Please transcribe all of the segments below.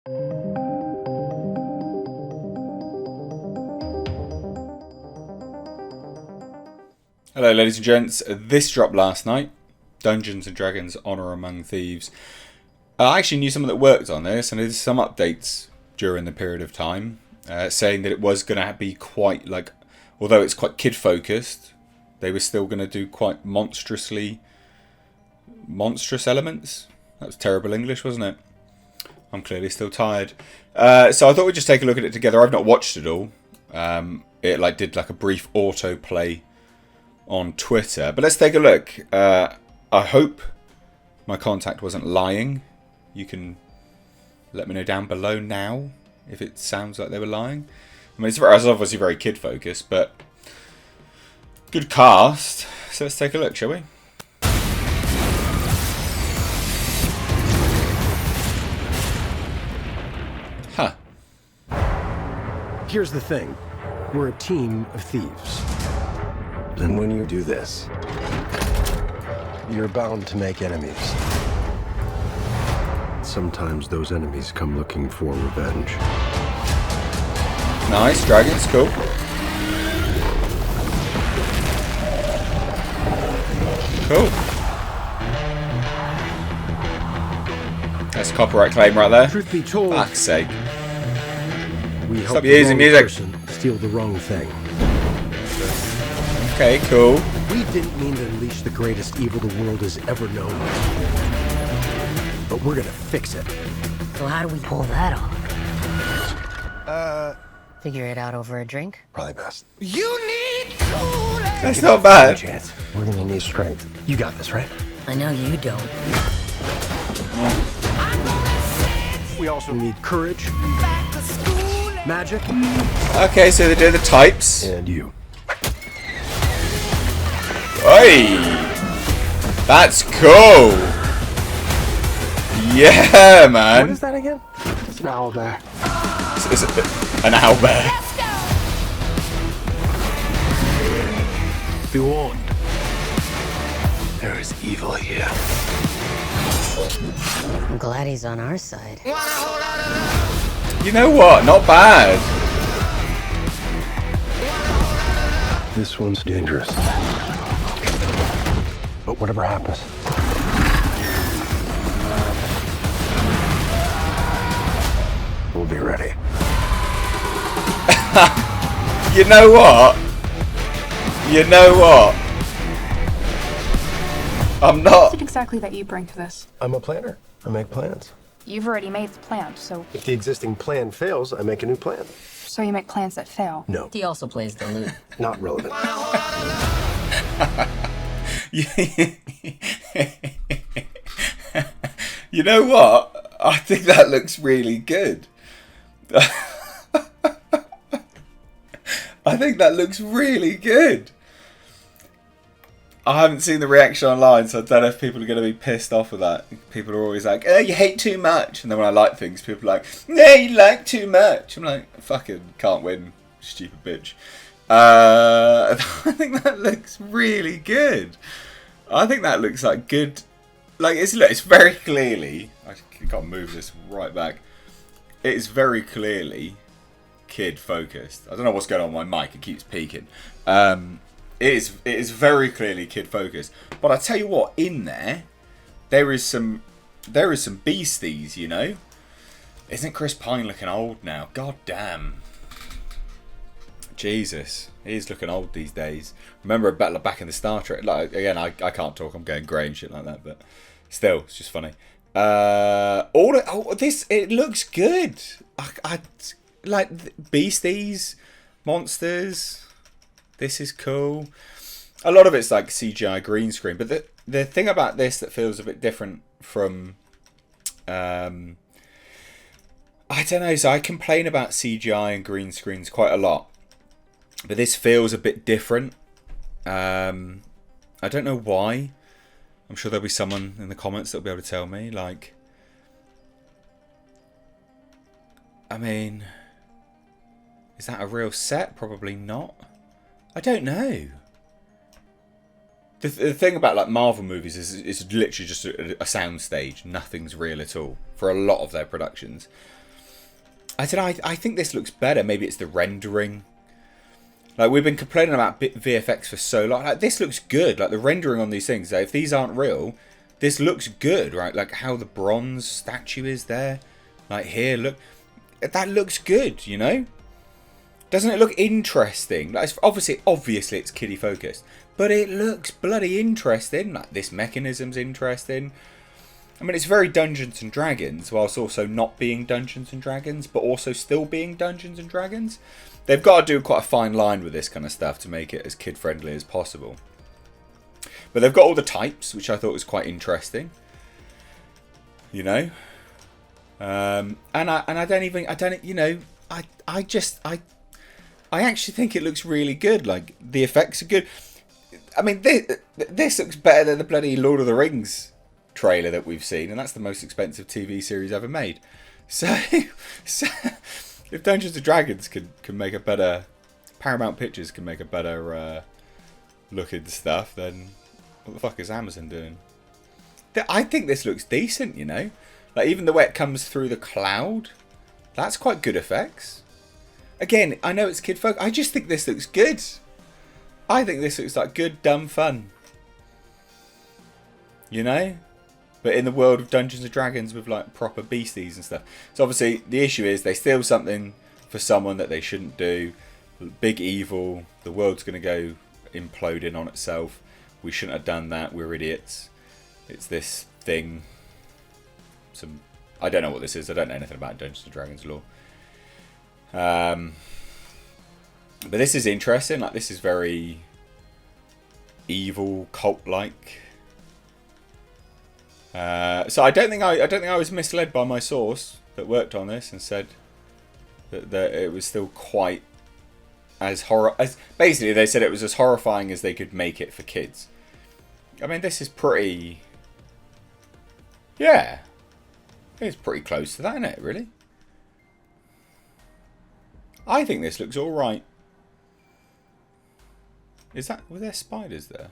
Hello ladies and gents, this dropped last night, Dungeons & Dragons Honor Among Thieves. I actually knew someone that worked on this, and there's some updates during the period of time, saying that it was going to be quite, like, although it's quite kid focused, they were still going to do quite monstrous elements. That was terrible English, wasn't it? I'm clearly still tired. So I thought we'd just take a look at it together. I've not watched it all. It did a brief autoplay on Twitter, but let's take a look. I hope my contact wasn't lying. You can let me know down below now if it sounds like they were lying. I mean, it's obviously very kid focused, but good cast. So let's take a look, shall we? Huh. Here's the thing. We're a team of thieves. And when you do this, you're bound to make enemies. Sometimes those enemies come looking for revenge. Nice, dragons, cool. Cool. That's a copyright claim right there. Truth be told, fuck's sake. We Stop using music. Steal the wrong thing. Okay, cool. We didn't mean to unleash the greatest evil the world has ever known. But we're gonna fix it. So how do we pull that off? Figure it out over a drink? Probably best. You need to. That's not bad. Chance. We're gonna need strength. You got this, right? I know you don't. We also need courage, magic, Okay, so they do the types. and you. Oi! That's cool! Yeah, man! What is that again? It's an owlbear. It's an owlbear. Be warned. There is evil here. I'm glad he's on our side. You know what? Not bad. This one's dangerous. But whatever happens, we'll be ready. You know what? You know what? I'm not. What is it exactly that you bring to this? I'm a planner. I make plans. You've already made the plan, so If the existing plan fails, I make a new plan. you make plans that fail. No, He also plays the lute. not relevant. You know what? I think that looks really good. I think that looks really good. I haven't seen the reaction online, so I don't know if people are going to be pissed off with that. People are always like, oh, you hate too much. And then when I like things, people are like, no, you like too much. I'm like, fucking can't win, stupid bitch. I think that looks really good. I think that looks like good. Like, it's very clearly, I can't move this right back. It is very clearly kid focused. I don't know what's going on with my mic, it keeps peaking. It is very clearly kid focused. But I tell you what, in there is some beasties, you know. Isn't Chris Pine looking old now? God damn. Jesus, he's looking old these days. Remember back in the Star Trek. Like, again, I can't talk. I'm going grey and shit like that. But still, it's just funny. It looks good. I like beasties, monsters. This is cool. A lot of it's like CGI green screen, but the thing about this that feels a bit different from, I don't know. So I complain about CGI and green screens quite a lot, but this feels a bit different. I don't know why. I'm sure there'll be someone in the comments that'll be able to tell me. Like, I mean, is that a real set? Probably not. I don't know. The thing about like Marvel movies is it's literally just a sound stage. Nothing's real at all for a lot of their productions. I said I think this looks better. Maybe it's the rendering. Like, we've been complaining about VFX for so long. Like, this looks good. Like, the rendering on these things, if these aren't real, this looks good, right? Like, how the bronze statue is there. Like, here, look. That looks good, you know? Doesn't it look interesting? Like, obviously it's kiddie focused. But it looks bloody interesting. Like, this mechanism's interesting. I mean, it's very Dungeons and Dragons, whilst also not being Dungeons and Dragons, but also still being Dungeons and Dragons. They've got to do quite a fine line with this kind of stuff to make it as kid-friendly as possible. But they've got all the types, which I thought was quite interesting. You know? I actually think it looks really good. Like, the effects are good. I mean, this looks better than the bloody Lord of the Rings trailer that we've seen, and that's the most expensive TV series ever made. So if Dungeons and Dragons can make a better, Paramount Pictures can make a better looking stuff, then what the fuck is Amazon doing? I think this looks decent, you know? Like, even the way it comes through the cloud, that's quite good effects. Again, I know it's kid folk. I just think this looks good. I think this looks like good, dumb fun. You know? But in the world of Dungeons and Dragons with, like, proper beasties and stuff. So obviously the issue is they steal something for someone that they shouldn't do. Big evil. The world's going to go imploding on itself. We shouldn't have done that. We're idiots. It's this thing. I don't know what this is. I don't know anything about Dungeons and Dragons lore. But this is interesting. Like, this is very evil, cult-like. So I don't think I was misled by my source that worked on this and said that it was still quite as basically they said it was as horrifying as they could make it for kids. I mean, this is pretty, yeah, it's pretty close to that, isn't it, really? I think this looks alright. Were there spiders there?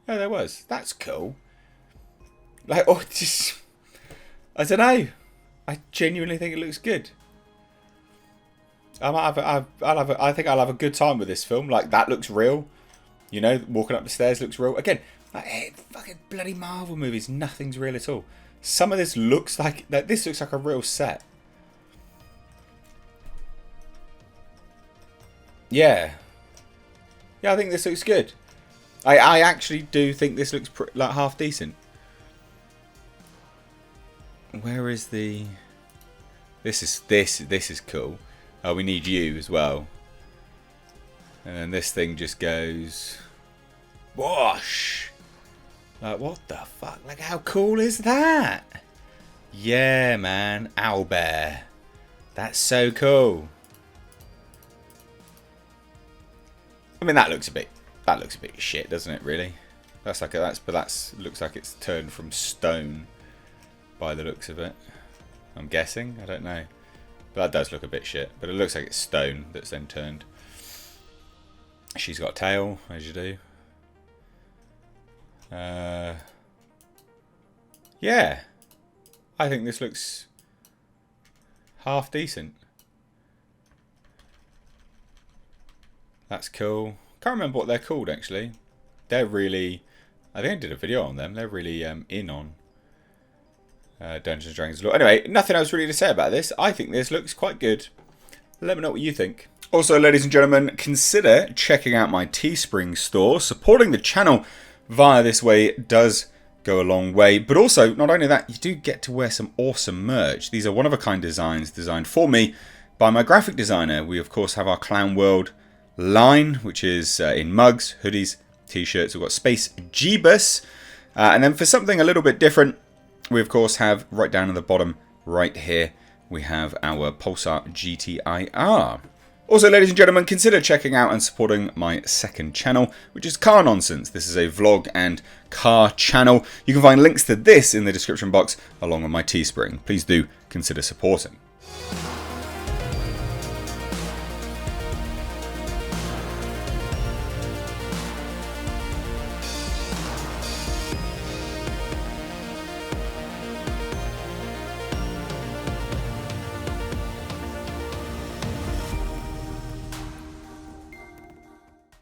Oh, there was. That's cool. Like, oh, just, I don't know. I genuinely think it looks good. I think I'll have a good time with this film. Like, that looks real. You know, walking up the stairs looks real. Again, like, fucking bloody Marvel movies, nothing's real at all. Some of this looks like this looks like a real set. Yeah. Yeah, I think this looks good. I actually do think this looks like half decent. Where is the... This is cool. Oh, we need you as well. And then this thing just goes... Whoosh! Like, what the fuck? Like, how cool is that? Yeah, man. Owlbear. That's so cool. I mean, that looks a bit shit, doesn't it, really? Looks like it's turned from stone by the looks of it. I'm guessing. I don't know. But that does look a bit shit. But it looks like it's stone that's then turned. She's got a tail, as you do. Yeah. I think this looks half decent. That's cool. Can't remember what they're called, actually. They're really... I think I did a video on them. They're really in on Dungeons and Dragons lore. Anyway, nothing else really to say about this. I think this looks quite good. Let me know what you think. Also, ladies and gentlemen, consider checking out my Teespring store. Supporting the channel via this way does go a long way. But also, not only that, you do get to wear some awesome merch. These are one-of-a-kind designs designed for me by my graphic designer. We, of course, have our Clown World line, which is in mugs, hoodies, t-shirts. We've got Space Jeebus. And then for something a little bit different, we, of course, have right down at the bottom right here, we have our Pulsar GTIR. Also, ladies and gentlemen, consider checking out and supporting my second channel, which is Car Nonsense. This is a vlog and car channel. You can find links to this in the description box, along with my Teespring. Please do consider supporting.